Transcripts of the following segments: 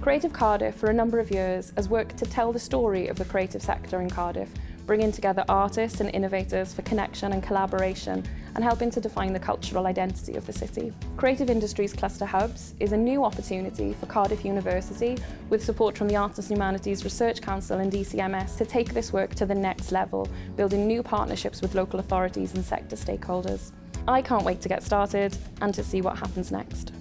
Creative Cardiff, for a number of years, has worked to tell the story of the creative sector in Cardiff, bringing together artists and innovators for connection and collaboration, and helping to define the cultural identity of the city. Creative Industries Cluster Hubs is a new opportunity for Cardiff University, with support from the Arts and Humanities Research Council and DCMS, to take this work to the next level, building new partnerships with local authorities and sector stakeholders. I can't wait to get started and to see what happens next.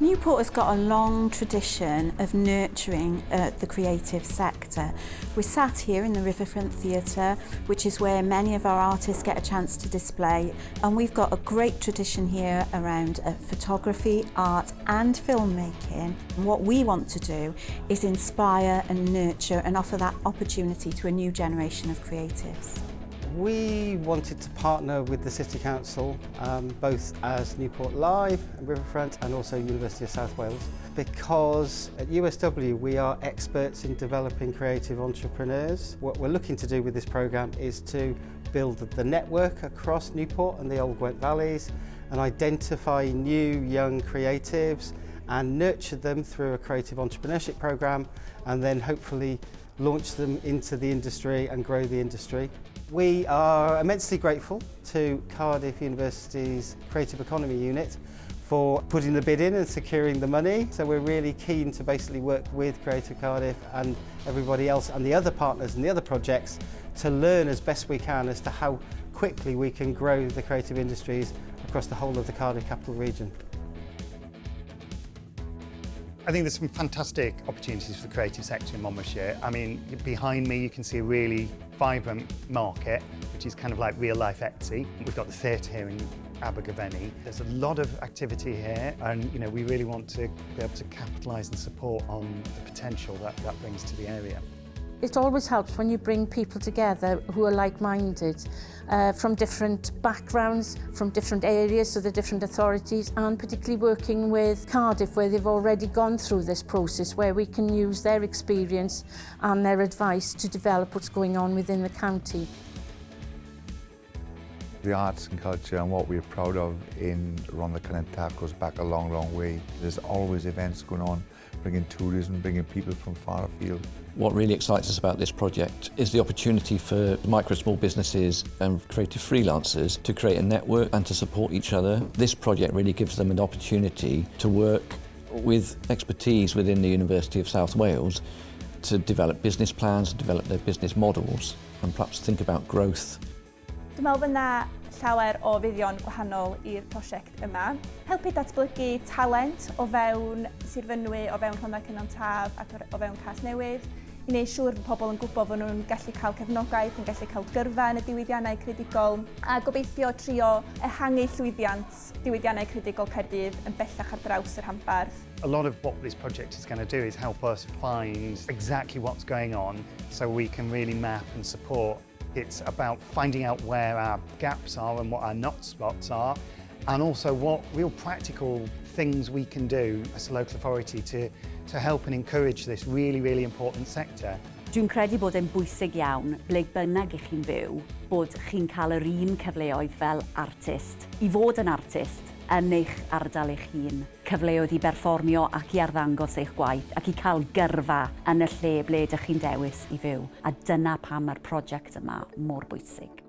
Newport has got a long tradition of nurturing the creative sector. We're sat here in the Riverfront Theatre, which is where many of our artists get a chance to display, and we've got a great tradition here around photography, art and filmmaking. And what we want to do is inspire and nurture and offer that opportunity to a new generation of creatives. We wanted to partner with the City Council, both as Newport Live, Riverfront and also University of South Wales, because at USW we are experts in developing creative entrepreneurs. What we're looking to do with this programme is to build the network across Newport and the Old Gwent Valleys and identify new young creatives and nurture them through a creative entrepreneurship programme, and then hopefully launch them into the industry and grow the industry. We are immensely grateful to Cardiff University's Creative Economy Unit for putting the bid in and securing the money. So we're really keen to basically work with Creative Cardiff and everybody else and the other partners and the other projects to learn as best we can as to how quickly we can grow the creative industries across the whole of the Cardiff Capital Region. I think there's some fantastic opportunities for the creative sector in Monmouthshire. I mean, behind me you can see a really vibrant market, which is kind of like real-life Etsy. We've got the theatre here in Abergavenny. There's a lot of activity here, and we really want to be able to capitalise and support on the potential that brings to the area. It always helps when you bring people together who are like-minded, from different backgrounds, from different areas, so the different authorities, and particularly working with Cardiff, where they've already gone through this process, where we can use their experience and their advice to develop what's going on within the county. The arts and culture and what we're proud of in Rhondda goes back a long, long way. There's always events going on, bringing tourism, bringing people from far afield. What really excites us about this project is the opportunity for micro small businesses and creative freelancers to create a network and to support each other. This project really gives them an opportunity to work with expertise within the University of South Wales to develop business plans, develop their business models, and perhaps think about growth. Dwi'n meddwl bod yna llawer o fuddion wahanol i'r prosiect yma. Helpu datblygu talent o fewn Sir Fynwy, o fewn Rhondda Cynon Taf ac o fewn Casnewydd. I wneud siŵr bod pobl yn gwybod bod nhw'n gallu cael cefnogaeth, yn gallu cael gyrfa yn y diwydiannau credigol, a gobeithio trio ehangu llwyddiant diwydiannau credigol Caerdydd yn bellach ar draws yr rhanbarth. A lot of what this project is going to do is help us find exactly what's going on so we can really map and support. It's about finding out where our gaps are and what our not spots are, and also what real practical things we can do as a local authority to help and encourage this really, really important sector. Dwi'n credu bod e'n bwysig iawn, ble bynnag ych chi'n byw, bod chi'n cael yr un cyfleoedd fel artist, i fod yn artist yn eich ardal eich hun, cyfleoedd i berfformio ac i arddangos eich gwaith ac i cael gyrfa yn y lle ble ydych chi'n dewis i fyw. A dyna pam mae'r prosiect yma mor bwysig.